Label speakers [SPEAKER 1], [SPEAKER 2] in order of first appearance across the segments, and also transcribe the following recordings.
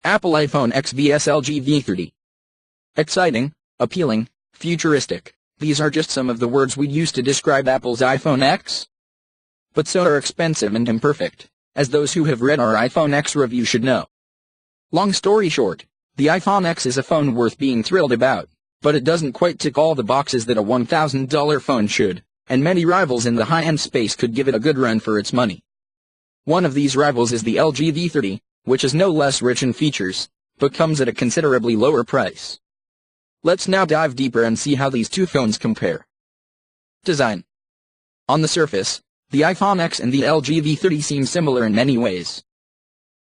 [SPEAKER 1] Apple iPhone X vs LG V30. Exciting, appealing, futuristic. These are just some of the words we'd use to describe Apple's iPhone X. But so are expensive and imperfect, as those who have read our iPhone X review should know. Long story short, the iPhone X is a phone worth being thrilled about, but it doesn't quite tick all the boxes that a $1,000 phone should, and many rivals in the high-end space could give it a good run for its money. One of these rivals is the LG V30, which is no less rich in features, but comes at a considerably lower price. Let's now dive deeper and see how these two phones compare. Design. On the surface, the iPhone X and the LG V30 seem similar in many ways.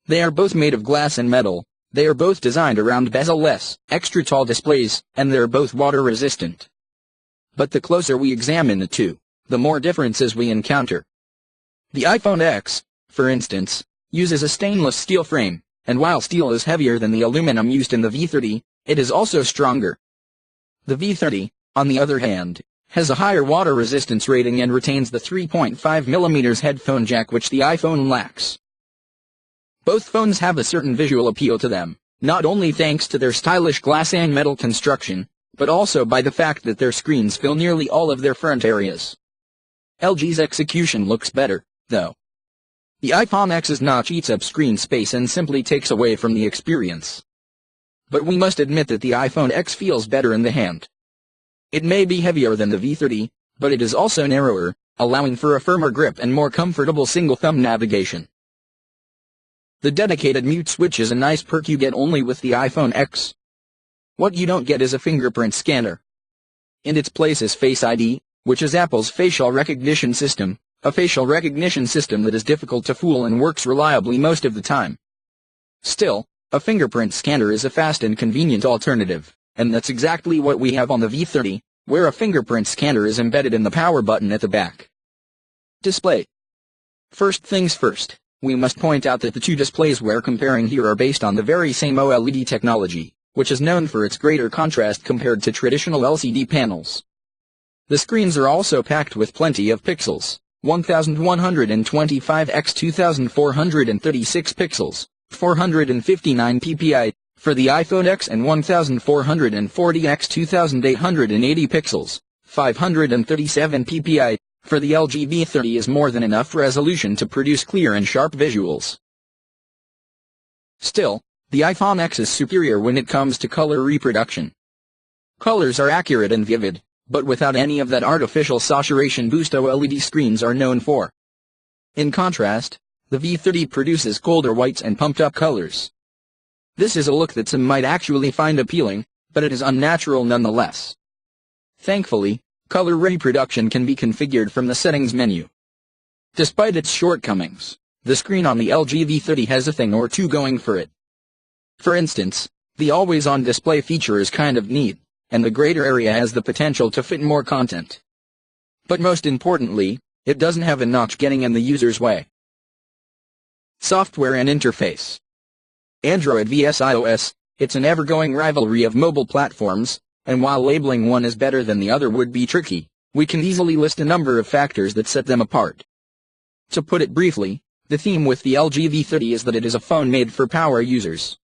[SPEAKER 1] They are both made of glass and metal, they are both designed around bezel-less, extra-tall displays, and they're both water-resistant. But the closer we examine the two, the more differences we encounter. The iPhone X, for instance, uses a stainless steel frame, and while steel is heavier than the aluminum used in the V30, it is also stronger. The V30, on the other hand, has a higher water resistance rating and retains the 3.5mm headphone jack which the iPhone lacks. Both phones have a certain visual appeal to them, not only thanks to their stylish glass and metal construction, but also by the fact that their screens fill nearly all of their front areas. LG's execution looks better, though. The iPhone X's notch eats up screen space and simply takes away from the experience. But we must admit that the iPhone X feels better in the hand. It may be heavier than the V30, but it is also narrower, allowing for a firmer grip and more comfortable single-thumb navigation. The dedicated mute switch is a nice perk you get only with the iPhone X. What you don't get is a fingerprint scanner. In its place is Face ID, which is Apple's facial recognition system, a facial recognition system that is difficult to fool and works reliably most of the time. Still, a fingerprint scanner is a fast and convenient alternative, and that's exactly what we have on the V30, where a fingerprint scanner is embedded in the power button at the back. Display. First things first, we must point out that the two displays we're comparing here are based on the very same OLED technology, which is known for its greater contrast compared to traditional LCD panels. The screens are also packed with plenty of pixels, 1125 x 2436 pixels, 459 ppi, for the iPhone X and 1440 x 2880 pixels, 537 ppi, for the LG V30 is more than enough resolution to produce clear and sharp visuals. Still, the iPhone X is superior when it comes to color reproduction. Colors are accurate and vivid, but without any of that artificial saturation boost OLED screens are known for. In contrast, the V30 produces colder whites and pumped-up colors. This is a look that some might actually find appealing, but it is unnatural nonetheless. Thankfully, color reproduction can be configured from the settings menu. Despite its shortcomings, the screen on the LG V30 has a thing or two going for it. For instance, the always-on display feature is kind of neat, and the greater area has the potential to fit more content. But most importantly, it doesn't have a notch getting in the user's way. Software and interface. Android vs iOS, it's an ever-going rivalry of mobile platforms, and while labeling one as better than the other would be tricky, we can easily list a number of factors that set them apart. To put it briefly, the theme with the LG V30 is that it is a phone made for power users.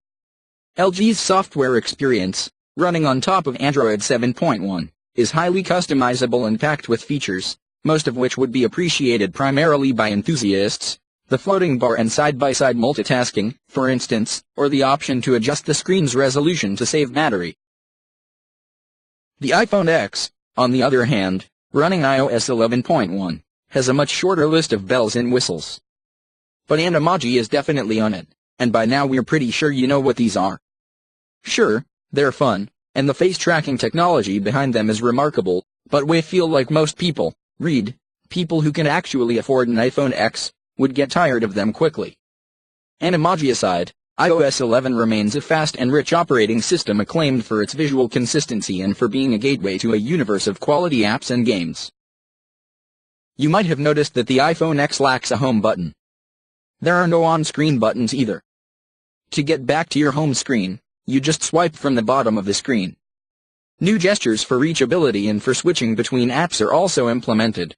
[SPEAKER 1] LG's software experience, running on top of Android 7.1, is highly customizable and packed with features, most of which would be appreciated primarily by enthusiasts. The floating bar and side-by-side multitasking, for instance, or the option to adjust the screen's resolution to save battery. The iPhone X, on the other hand, running iOS 11.1, has a much shorter list of bells and whistles. But an emoji is definitely on it, and by now we're pretty sure you know what these are. Sure, they're fun, and the face tracking technology behind them is remarkable, but we feel like most people, people who can actually afford an iPhone X, would get tired of them quickly. And emoji aside, iOS 11 remains a fast and rich operating system acclaimed for its visual consistency and for being a gateway to a universe of quality apps and games. You might have noticed that the iPhone X lacks a home button. There are no on-screen buttons either. To get back to your home screen, you just swipe from the bottom of the screen. New gestures for reachability and for switching between apps are also implemented.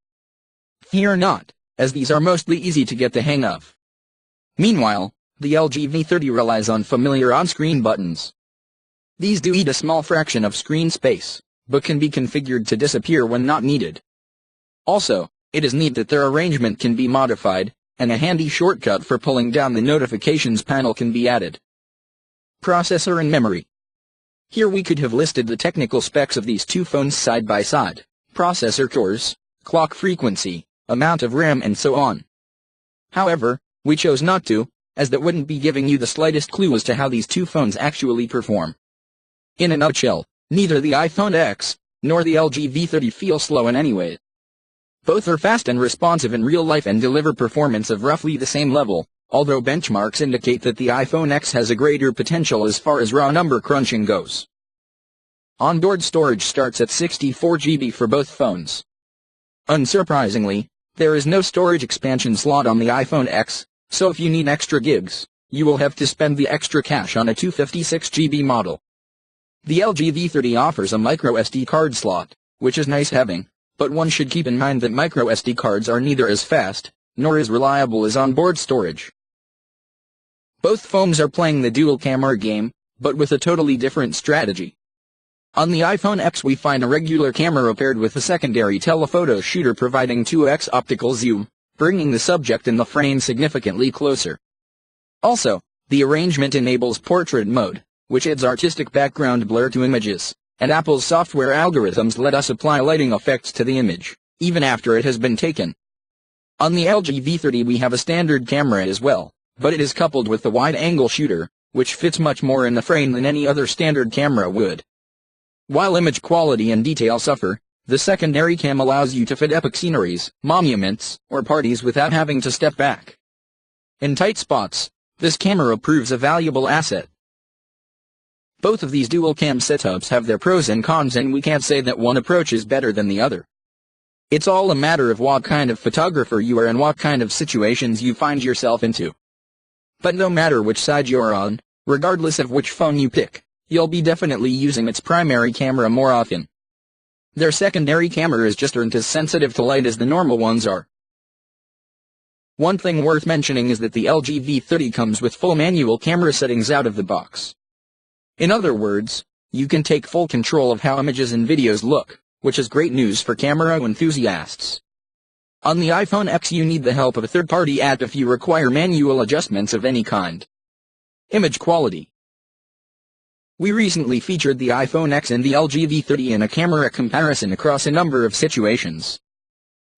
[SPEAKER 1] Fear not, as these are mostly easy to get the hang of. Meanwhile, the LG V30 relies on familiar on-screen buttons. These do eat a small fraction of screen space, but can be configured to disappear when not needed. Also, it is neat that their arrangement can be modified, and a handy shortcut for pulling down the notifications panel can be added. Processor and memory. Here we could have listed the technical specs of these two phones side by side: processor cores, clock frequency, amount of RAM, and so on. However, we chose not to, as that wouldn't be giving you the slightest clue as to how these two phones actually perform. In a nutshell, neither the iPhone X nor the LG V30 feel slow in any way. Both are fast and responsive in real life and deliver performance of roughly the same level, although benchmarks indicate that the iPhone X has a greater potential as far as raw number crunching goes. Onboard storage starts at 64 GB for both phones. Unsurprisingly, there is no storage expansion slot on the iPhone X, so if you need extra gigs, you will have to spend the extra cash on a 256 GB model. The LG V30 offers a microSD card slot, which is nice having, but one should keep in mind that microSD cards are neither as fast, nor as reliable as onboard storage. Both phones are playing the dual camera game, but with a totally different strategy. On the iPhone X we find a regular camera paired with a secondary telephoto shooter providing 2x optical zoom, bringing the subject in the frame significantly closer. Also, the arrangement enables portrait mode, which adds artistic background blur to images, and Apple's software algorithms let us apply lighting effects to the image, even after it has been taken. On the LG V30 we have a standard camera as well, but it is coupled with the wide-angle shooter, which fits much more in the frame than any other standard camera would. While image quality and detail suffer, the secondary cam allows you to fit epic sceneries, monuments, or parties without having to step back. In tight spots, this camera proves a valuable asset. Both of these dual cam setups have their pros and cons, and we can't say that one approach is better than the other. It's all a matter of what kind of photographer you are and what kind of situations you find yourself into. But no matter which side you're on, regardless of which phone you pick, you'll be definitely using its primary camera more often. Their secondary camera is just aren't as sensitive to light as the normal ones are. One thing worth mentioning is that the LG V30 comes with full manual camera settings out of the box. In other words, you can take full control of how images and videos look, which is great news for camera enthusiasts. On the iPhone X you need the help of a third-party app if you require manual adjustments of any kind. Image quality. We recently featured the iPhone X and the LG V30 in a camera comparison across a number of situations.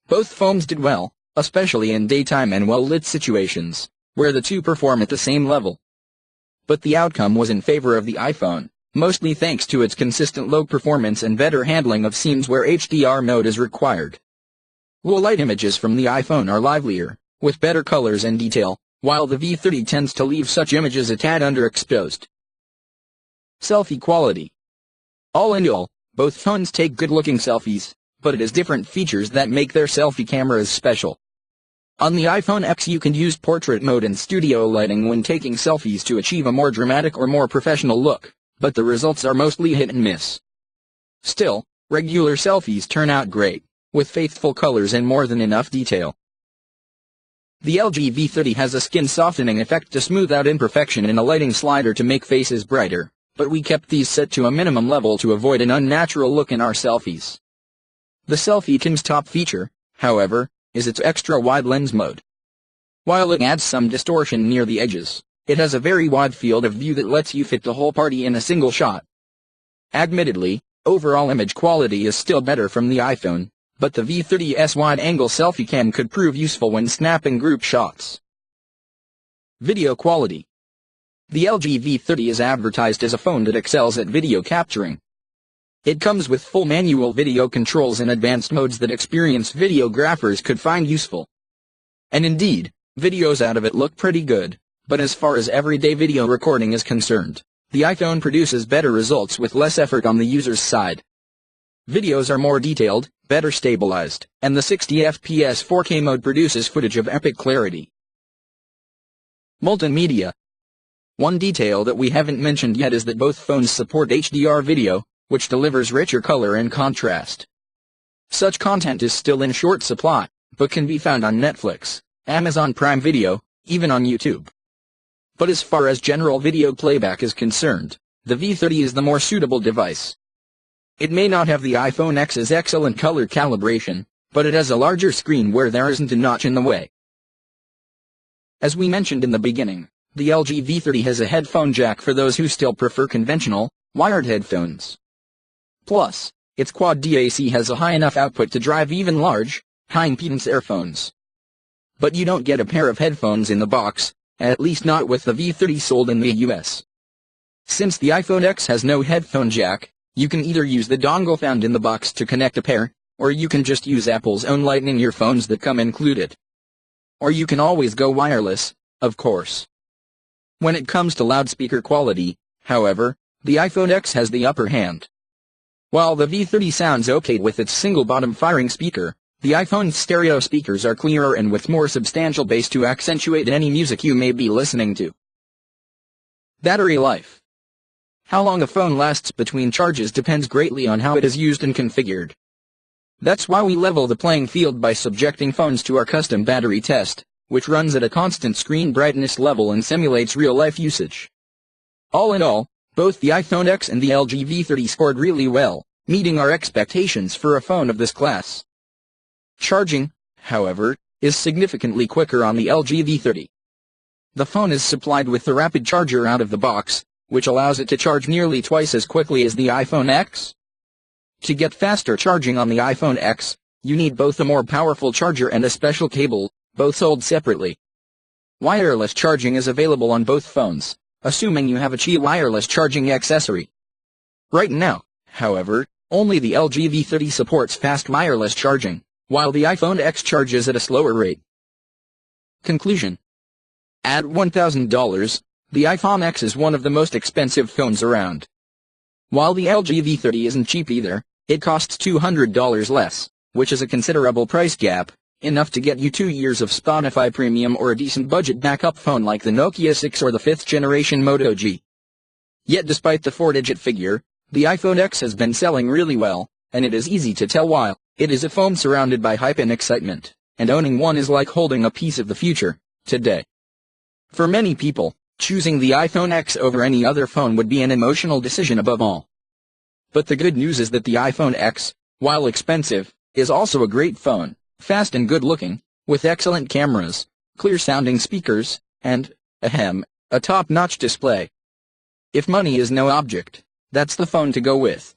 [SPEAKER 1] Both phones did well, especially in daytime and well-lit situations, where the two perform at the same level. But the outcome was in favor of the iPhone, mostly thanks to its consistent low performance and better handling of scenes where HDR mode is required. Low-light images from the iPhone are livelier, with better colors and detail, while the V30 tends to leave such images a tad underexposed. Selfie quality. All in all, both phones take good-looking selfies, but it is different features that make their selfie cameras special. On the iPhone X you can use portrait mode and studio lighting when taking selfies to achieve a more dramatic or more professional look, but the results are mostly hit and miss. Still, regular selfies turn out great, with faithful colors and more than enough detail. The LG V30 has a skin softening effect to smooth out imperfection and a lighting slider to make faces brighter, but we kept these set to a minimum level to avoid an unnatural look in our selfies. The selfie cam's top feature, however, is its extra wide lens mode. While it adds some distortion near the edges, it has a very wide field of view that lets you fit the whole party in a single shot. Admittedly, overall image quality is still better from the iPhone, but the V30's wide-angle selfie cam could prove useful when snapping group shots. Video quality. The LG V30 is advertised as a phone that excels at video capturing. It comes with full manual video controls and advanced modes that experienced videographers could find useful. And indeed, videos out of it look pretty good, but as far as everyday video recording is concerned, the iPhone produces better results with less effort on the user's side. Videos are more detailed, better stabilized, and the 60 FPS 4K mode produces footage of epic clarity. Multimedia. One detail that we haven't mentioned yet is that both phones support HDR video, which delivers richer color and contrast. Such content is still in short supply, but can be found on Netflix, Amazon Prime Video, even on YouTube. But as far as general video playback is concerned, the V30 is the more suitable device. It may not have the iPhone X's excellent color calibration, but it has a larger screen where there isn't a notch in the way. As we mentioned in the beginning, the LG V30 has a headphone jack for those who still prefer conventional, wired headphones. Plus, its quad DAC has a high enough output to drive even large, high-impedance earphones. But you don't get a pair of headphones in the box, at least not with the V30 sold in the US. Since the iPhone X has no headphone jack, you can either use the dongle found in the box to connect a pair, or you can just use Apple's own Lightning earphones that come included. Or you can always go wireless, of course. When it comes to loudspeaker quality, however, the iPhone X has the upper hand. While the V30 sounds okay with its single bottom firing speaker, the iPhone's stereo speakers are clearer and with more substantial bass to accentuate any music you may be listening to. Battery life. How long a phone lasts between charges depends greatly on how it is used and configured. That's why we level the playing field by subjecting phones to our custom battery test, which runs at a constant screen brightness level and simulates real-life usage. All in all, both the iPhone X and the LG V30 scored really well, meeting our expectations for a phone of this class. Charging, however, is significantly quicker on the LG V30. The phone is supplied with the rapid charger out of the box, which allows it to charge nearly twice as quickly as the iPhone X. To get faster charging on the iPhone X, you need both a more powerful charger and a special cable, both sold separately. Wireless charging is available on both phones, assuming you have a Qi wireless charging accessory. Right now, however, only the LG V30 supports fast wireless charging, while the iPhone X charges at a slower rate. Conclusion. At $1,000, the iPhone X is one of the most expensive phones around. While the LG V30 isn't cheap either, it costs $200 less, which is a considerable price gap, enough to get you 2 years of Spotify Premium or a decent budget backup phone like the Nokia 6 or the 5th generation Moto G. Yet despite the 4-digit figure, the iPhone X has been selling really well, and it is easy to tell why. It is a phone surrounded by hype and excitement, and owning one is like holding a piece of the future, today. For many people, choosing the iPhone X over any other phone would be an emotional decision above all. But the good news is that the iPhone X, while expensive, is also a great phone, fast and good-looking, with excellent cameras, clear-sounding speakers, and, a top-notch display. If money is no object, that's the phone to go with.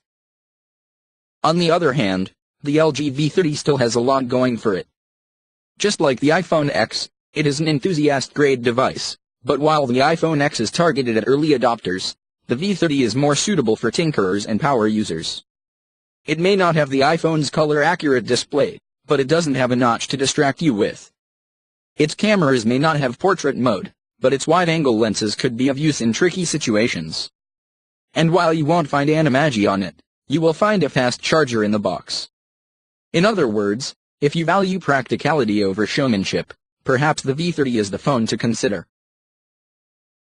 [SPEAKER 1] On the other hand, the LG V30 still has a lot going for it. Just like the iPhone X, it is an enthusiast-grade device, but while the iPhone X is targeted at early adopters, the V30 is more suitable for tinkerers and power users. It may not have the iPhone's color-accurate display, but it doesn't have a notch to distract you with. Its cameras may not have portrait mode, but its wide-angle lenses could be of use in tricky situations. And while you won't find Animagi on it, you will find a fast charger in the box. In other words, if you value practicality over showmanship, perhaps the V30 is the phone to consider.